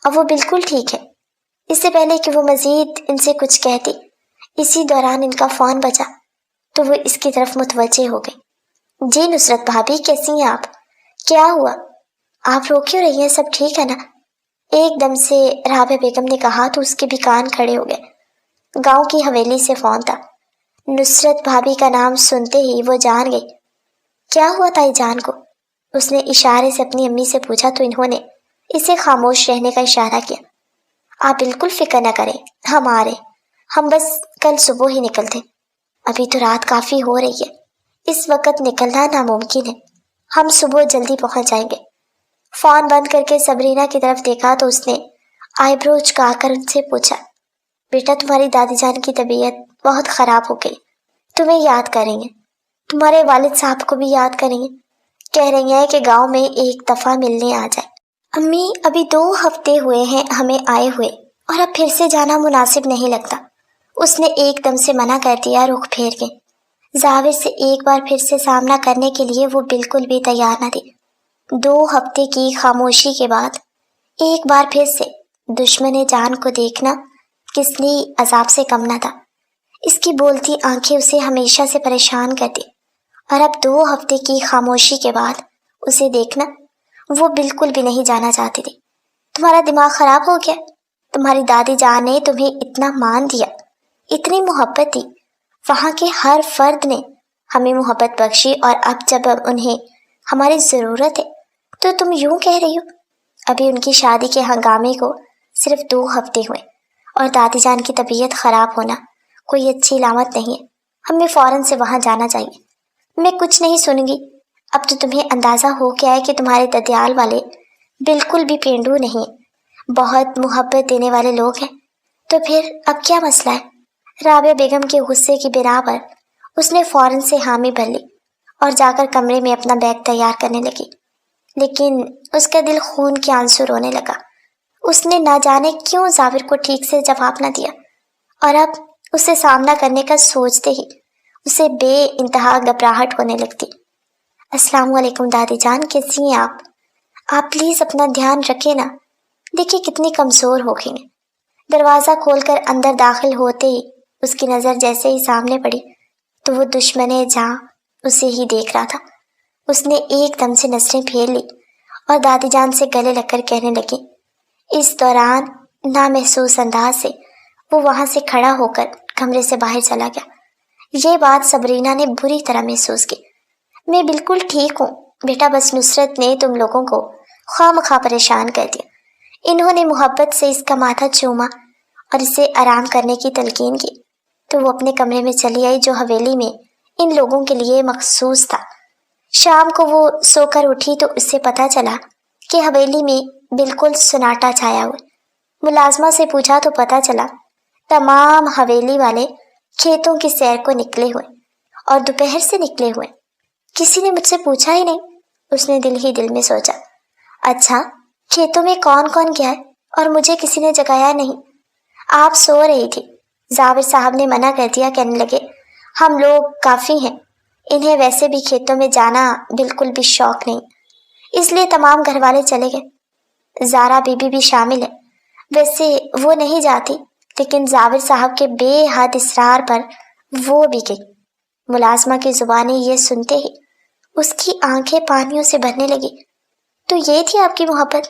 اب وہ بالکل ٹھیک ہے۔ اس سے پہلے کہ وہ مزید ان سے کچھ کہتی، اسی دوران ان کا فون بجا تو وہ اس کی طرف متوجہ ہو گئی۔ جی نصرت بھابی، کیسی ہیں آپ؟ کیا ہوا؟ آپ رو کیوں رہی ہیں؟ سب ٹھیک ہے نا؟ ایک دم سے رابعہ بیگم نے کہا تو اس کے بھی کان کھڑے ہو گئے۔ گاؤں کی حویلی سے فون تھا۔ نصرت بھابی کا نام سنتے ہی وہ جان گئی۔ کیا ہوا تائی جان کو؟ اس نے اشارے سے اپنی امی سے پوچھا تو انہوں نے اسے خاموش رہنے کا اشارہ کیا۔ آپ بالکل فکر نہ کریں، ہم آ رہے، ہم بس کل صبح ہی نکلتے، ابھی تو رات کافی ہو رہی ہے، اس وقت نکلنا ناممکن ہے، ہم صبح جلدی پہنچ جائیں گے۔ فون بند کر کے صبرینا کی طرف دیکھا تو اس نے آئی برو چکا کر ان سے پوچھا، بیٹا تمہاری دادی جان کی طبیعت بہت خراب ہو گئی، تمہیں یاد کریں گے، تمہارے والد صاحب کو بھی یاد کریں گے، کہہ رہی ہیں کہ گاؤں میں ایک دفعہ ملنے آ جائے۔ امی ابھی 2 ہفتے ہوئے ہیں ہمیں آئے ہوئے، اور اب پھر سے جانا مناسب نہیں لگتا، اس نے ایک دم سے منع کر دیا، رخ پھیر کے۔ ظاہر سے ایک بار پھر سے سامنا کرنے کے لیے وہ بالکل بھی تیار نہ تھی۔ 2 ہفتے کی خاموشی کے بعد ایک بار پھر سے دشمن جان کو دیکھنا کس لیے عذاب سے کم نہ تھا۔ اس کی بولتی آنکھیں اسے ہمیشہ سے پریشان کرتی، اور اب 2 ہفتے کی خاموشی کے بعد اسے دیکھنا وہ بالکل بھی نہیں جانا چاہتی تھی۔ تمہارا دماغ خراب ہو گیا؟ تمہاری دادی جان نے تمہیں اتنا مان دیا، اتنی محبت دی، وہاں کے ہر فرد نے ہمیں محبت بخشی، اور اب جب انہیں ہماری ضرورت ہے تو تم یوں کہہ رہی ہو؟ ابھی ان کی شادی کے ہنگامے کو صرف 2 ہفتے ہوئے، اور دادی جان کی طبیعت خراب ہونا کوئی اچھی علامت نہیں ہے، ہمیں فوراً سے وہاں جانا چاہیے۔ میں کچھ نہیں سنوں گی، اب تو تمہیں اندازہ ہو گیا ہے کہ تمہارے ددیال والے بالکل بھی پینڈو نہیں، بہت محبت دینے والے لوگ ہیں، تو پھر اب کیا مسئلہ ہے؟ رابعہ بیگم کے غصے کی بنا پر اس نے فوراً سے حامی بھر لی اور جا کر کمرے میں اپنا بیگ تیار کرنے لگی، لیکن اس کا دل خون کے آنسو رونے لگا۔ اس نے نہ جانے کیوں ظاہر کو ٹھیک سے جواب نہ دیا، اور اب اسے سامنا کرنے کا سوچتے ہی اسے بے انتہا گھبراہٹ ہونے لگتی۔ السلام علیکم دادی جان، کیسی ہیں آپ پلیز اپنا دھیان رکھیں نا، دیکھیں کتنی کمزور ہو گئی ہیں۔ دروازہ کھول کر اندر داخل ہوتے ہی اس کی نظر جیسے ہی سامنے پڑی تو وہ دشمن جہاں اسے ہی دیکھ رہا تھا۔ اس نے ایک دم سے نظریں پھیر لی اور دادی جان سے گلے لگ کر کہنے لگی۔ اس دوران نامحسوس انداز سے وہ وہاں سے کھڑا ہو کر کمرے سے باہر چلا گیا۔ یہ بات صبرینا نے بری طرح محسوس کی۔ میں بالکل ٹھیک ہوں بیٹا، بس نصرت نے تم لوگوں کو خواہ پریشان کر دیا۔ انہوں نے محبت سے اس کا ماتھا چوما اور اسے آرام کرنے کی تلقین کی تو وہ اپنے کمرے میں چلی آئی جو حویلی میں ان لوگوں کے لیے مخصوص تھا۔ شام کو وہ سو کر اٹھی تو اس سے پتہ چلا کہ حویلی میں بالکل سناٹا چھایا ہوا۔ ملازمہ سے پوچھا تو پتہ چلا تمام حویلی والے کھیتوں کی سیر کو نکلے ہوئے، اور دوپہر سے نکلے ہوئے۔ کسی نے مجھ سے پوچھا ہی نہیں، اس نے دل ہی دل میں سوچا۔ اچھا کھیتوں میں کون کون گیا ہے اور مجھے کسی نے جگایا نہیں؟ آپ سو رہی تھی، زابر صاحب نے منع کر دیا، کہنے لگے ہم لوگ کافی ہیں، انہیں ویسے بھی کھیتوں میں جانا بالکل بھی شوق نہیں، اس لیے تمام گھر والے چلے گئے، زارا بی بی بھی شامل ہے۔ ویسے وہ نہیں جاتی لیکن زابر صاحب کے بے حد اصرار پر وہ بھی گئی۔ ملازمہ کی زبانیں یہ سنتے ہی اس کی آنکھیں پانیوں سے بھرنے لگی۔ تو یہ تھی آپ کی محبت،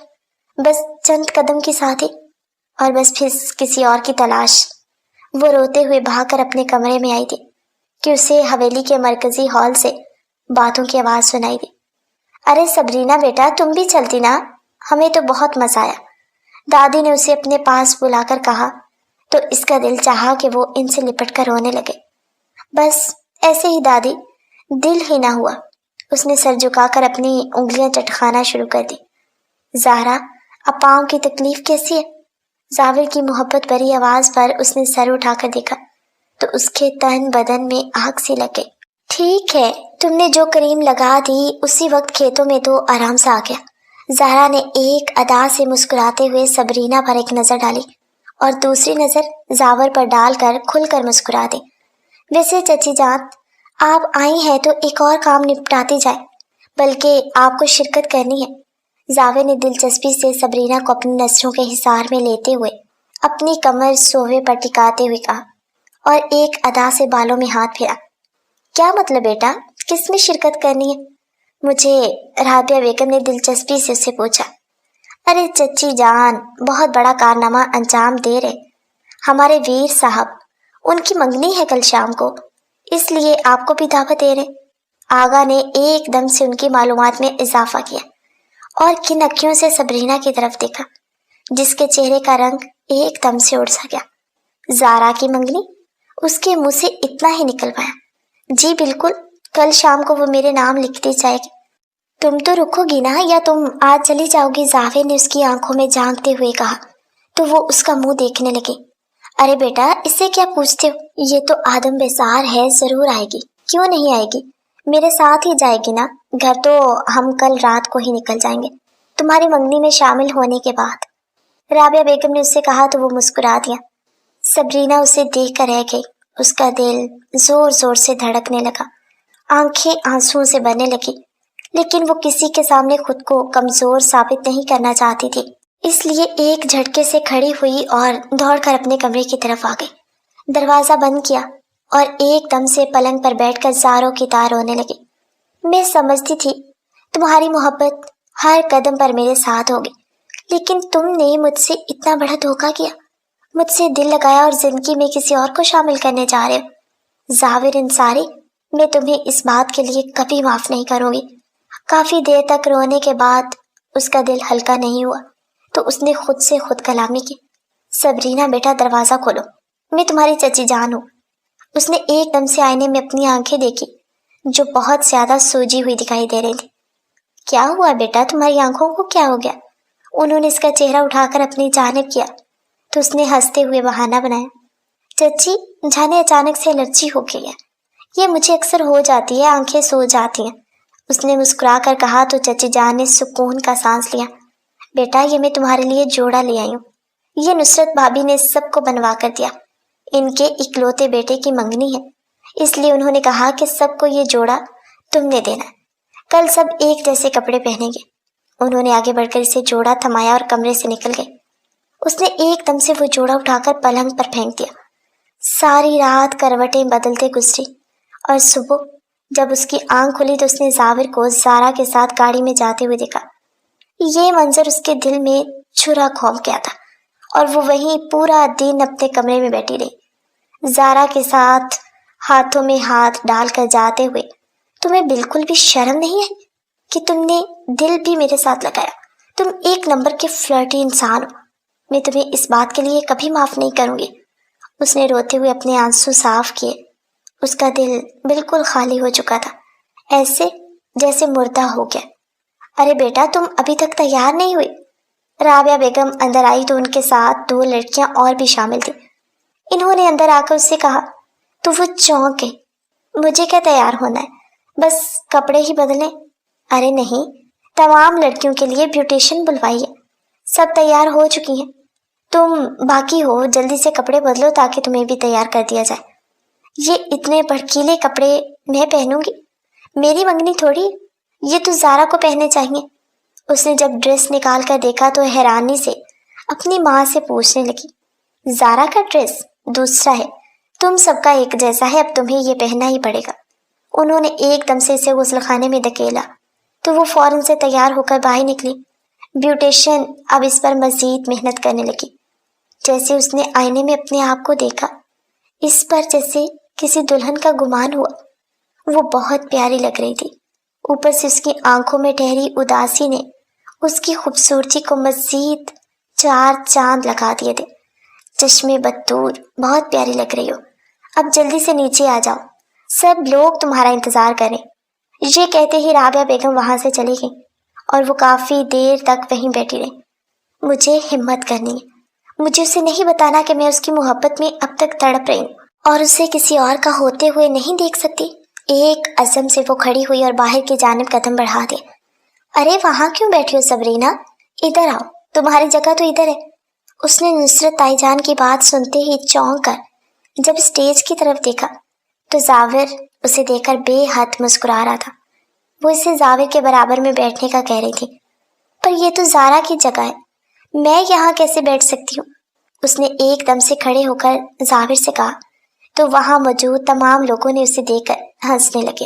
بس چند قدم کی ساتھی، اور بس پھر کسی اور کی تلاش؟ وہ روتے ہوئے بھاگ کر اپنے کمرے میں آئی تھی کہ اسے حویلی کے مرکزی ہال سے باتوں کی آواز سنائی دی۔ ارے صبرینا بیٹا، تم بھی چلتی نا، ہمیں تو بہت مزہ آیا، دادی نے اسے اپنے پاس بلا کر کہا تو اس کا دل چاہا کہ وہ ان سے لپٹ کر رونے لگے۔ بس ایسے ہی دادی، دل ہی نہ ہوا۔ اس نے سر جھکا کر اپنی انگلیاں چٹکانا شروع کر دی۔ زہرا اب پاؤں کی تکلیف کیسی ہے؟ زاور کی محبت بھری آواز پر اس نے سر اٹھا کر دیکھا تو اس کے تن بدن میں آگ سی لگ گئی۔ ٹھیک ہے، تم نے جو کریم لگا دی اسی وقت کھیتوں میں تو آرام سے آ گیا۔ زہرا نے ایک ادا سے مسکراتے ہوئے صبرینا پر ایک نظر ڈالی اور دوسری نظر زاور پر ڈال کر کھل کر مسکرا دی۔ ویسے چچی جان، آپ آئی ہیں تو ایک اور کام نپٹاتی جائے، بلکہ آپ کو شرکت کرنی ہے۔ زاور نے دلچسپی سے صبرینا کو اپنی نظروں کے حصار میں لیتے ہوئے اپنی کمر صوبے پر ٹکاتے ہوئے کہا، اور ایک ادا سے بالوں میں ہاتھ پھیرا۔ کیا مطلب بیٹا؟ کس میں شرکت کرنی ہے؟ مجھے رابعہ بیگم نے دلچسپی سے اسے پوچھا۔ ارے چچی جان، بہت بڑا کارنامہ انجام دے رہے ہمارے ویر صاحب، ان کی منگنی ہے کل شام کو، اس لیے آپ کو بھی دعوت دے رہے۔ آغا نے ایک دم سے ان کی معلومات میں اضافہ کیا اور کن اکھیوں سے سبرینا کی طرف دیکھا، جس کے چہرے کا رنگ ایک دم سے اڑ سا گیا۔ زارا کی منگنی؟ اس کے منہ سے اتنا ہی نکل پایا۔ جی بالکل، کل شام کو وہ میرے نام لکھتی جائے گی۔ تم تو رکو گی نا، یا تم آج چلی جاؤ گی؟ زاویر نے اس کی آنکھوں میں جھانکتے ہوئے کہا تو وہ اس کا منہ دیکھنے لگے۔ ارے بیٹا، اس سے کیا پوچھتے ہو؟ یہ تو آدم بسار ہے، ضرور آئے گی، کیوں نہیں آئے گی؟ میرے ساتھ ہی جائے گی نا، گھر تو ہم کل رات کو ہی نکل جائیں گے تمہاری منگنی میں شامل ہونے کے بعد۔ رابعہ بیگم نے اس سے کہا تو وہ مسکرا دیا۔ سبرینا اسے دیکھ کر رہ گئی، اس کا دل زور زور سے دھڑکنے لگا، آنکھیں آنسوؤں سے بھرنے لگی، لیکن وہ کسی کے سامنے خود کو کمزور ثابت نہیں کرنا چاہتی تھی، اس لیے ایک جھٹکے سے کھڑی ہوئی اور دوڑ کر اپنے کمرے کی طرف آ گئی۔ دروازہ بند کیا اور ایک دم سے پلنگ پر بیٹھ کر زاروں کی طرح رونے لگی۔ میں سمجھتی تھی تمہاری محبت ہر قدم پر میرے ساتھ ہوگی، لیکن تم نے مجھ سے اتنا بڑا دھوکہ کیا، مجھ سے دل لگایا اور زندگی میں کسی اور کو شامل کرنے جا رہے ہو۔ زاور انصاری، میں تمہیں اس بات کے لیے کبھی معاف نہیں کروں گی۔ کافی دیر تک رونے کے بعد اس کا دل ہلکا نہیں ہوا تو اس نے خود سے خود کلامی کی۔ سبرینا بیٹا، دروازہ کھولو، میں تمہاری چچی جان ہوں۔ اس نے ایک دم سے آئینے میں اپنی آنکھیں دیکھی جو بہت زیادہ سوجی ہوئی دکھائی دے رہی تھی۔ کیا ہوا بیٹا، تمہاری آنکھوں کو کیا ہو گیا؟ انہوں نے اس کا چہرہ اٹھا کر اپنی جانب کیا تو اس نے ہنستے ہوئے بہانہ بنایا۔ چچی، جانے اچانک سے الرجی ہو گئی ہے، یہ مجھے اکثر ہو جاتی ہے، آنکھیں سو جاتی ہیں، اس نے مسکرا کر کہا تو چچی جان نے سکون کا سانس لیا۔ بیٹا، یہ میں تمہارے لیے جوڑا لے آئی ہوں، یہ نصرت بھابھی نے سب کو بنوا کر دیا، ان کے اکلوتے بیٹے کی منگنی ہے، اس لیے انہوں نے کہا کہ سب کو یہ جوڑا تم نے دینا ہے، کل سب ایک جیسے کپڑے پہنیں گے۔ انہوں نے آگے بڑھ کر اسے جوڑا تھمایا اور کمرے سے نکل گئے۔ اس نے ایک دم سے وہ جوڑا اٹھا کر پلنگ پر پھینک دیا۔ ساری رات کروٹیں بدلتے گزری اور صبح جب اس کی آنکھ کھلی تو اس نے زاور کو زارا کے ساتھ گاڑی میں جاتے ہوئے دیکھا۔ یہ منظر اس کے دل میں چھرا کھونک گیا تھا اور وہ وہیں پورا دن اپنے کمرے میں بیٹھی رہی، زارا کے ساتھ ہاتھوں میں ہاتھ ڈال کر جاتے ہوئے۔ تمہیں بالکل بھی شرم نہیں ہے کہ تم نے دل بھی میرے ساتھ لگایا؟ تم ایک نمبر کے فلرٹی انسان ہو، میں تمہیں اس بات کے لیے کبھی معاف نہیں کروں گی۔ اس نے روتے ہوئے اپنے آنسو صاف کیے، اس کا دل بالکل خالی ہو چکا تھا، ایسے جیسے مردہ ہو گیا۔ ارے بیٹا، تم ابھی تک تیار نہیں ہوئی؟ رابعہ بیگم اندر آئی تو ان کے ساتھ 2 لڑکیاں اور بھی شامل تھیں۔ انہوں نے اندر آ کر اس سے کہا تو وہ چونک گئی۔ مجھے کیا تیار ہونا ہے، بس کپڑے ہی بدلیں؟ ارے نہیں، تمام لڑکیوں کے لیے بیوٹیشن بلوائیے، سب تیار ہو چکی ہیں، تم باقی ہو، جلدی سے کپڑے بدلو تاکہ تمہیں بھی تیار کر دیا جائے۔ یہ اتنے بھڑکیلے کپڑے میں پہنوں گی؟ میری منگنی تھوڑی، یہ تو زارا کو پہننے چاہیے۔ اس نے جب ڈریس نکال کر دیکھا تو حیرانی سے اپنی ماں سے پوچھنے لگی، زارا کا ڈریس دوسرا ہے، تم سب کا ایک جیسا ہے، اب تمہیں یہ پہننا ہی پڑے گا۔ انہوں نے ایک دم سے اسے غسل خانے میں دھکیلا تو وہ فوراً سے تیار ہو کر باہر نکلی۔ بیوٹیشن اب اس پر مزید محنت کرنے لگی۔ جیسے اس نے آئینے میں اپنے آپ کو دیکھا، اس پر جیسے کسی دلہن کا گمان ہوا۔ وہ بہت پیاری لگ رہی تھی، اوپر سے اس کی آنکھوں میں ٹھہری اداسی نے اس کی خوبصورتی کو مزید 4 چاند لگا دیے تھے۔ چشمے بدور، بہت پیاری لگ رہی ہو، اب جلدی سے نیچے آ جاؤ، سب لوگ تمہارا انتظار کریں۔ یہ کہتے ہی رابعہ بیگم وہاں سے چلی گئی اور وہ کافی دیر تک وہیں بیٹھی رہی۔ مجھے ہمت کرنی ہے، مجھے اسے نہیں بتانا کہ میں اس کی محبت میں اب تک تڑپ رہی ہوں اور اسے کسی اور کا ہوتے ہوئے نہیں دیکھ سکتی۔ ایک عزم سے وہ کھڑی ہوئی اور باہر کی جانب قدم بڑھا دے۔ ارے وہاں کیوں بیٹھی ہو سبرینا، ادھر آؤ، تمہاری جگہ تو ادھر ہے۔ اس نے نصرت تائی جان کی بات سنتے ہی چونک کر جب اسٹیج کی طرف دیکھا تو زاور اسے دیکھ کر بے حد مسکرا رہا تھا۔ وہ اسے زاور کے برابر میں بیٹھنے کا کہہ رہی تھی، پر یہ تو زارا کی جگہ ہے، میں یہاں کیسے بیٹھ سکتی ہوں؟ اس نے ایک دم سے کھڑے ہو کر زاور سے کہا تو وہاں موجود تمام لوگوں نے اسے دیکھ کر ہنسنے لگے۔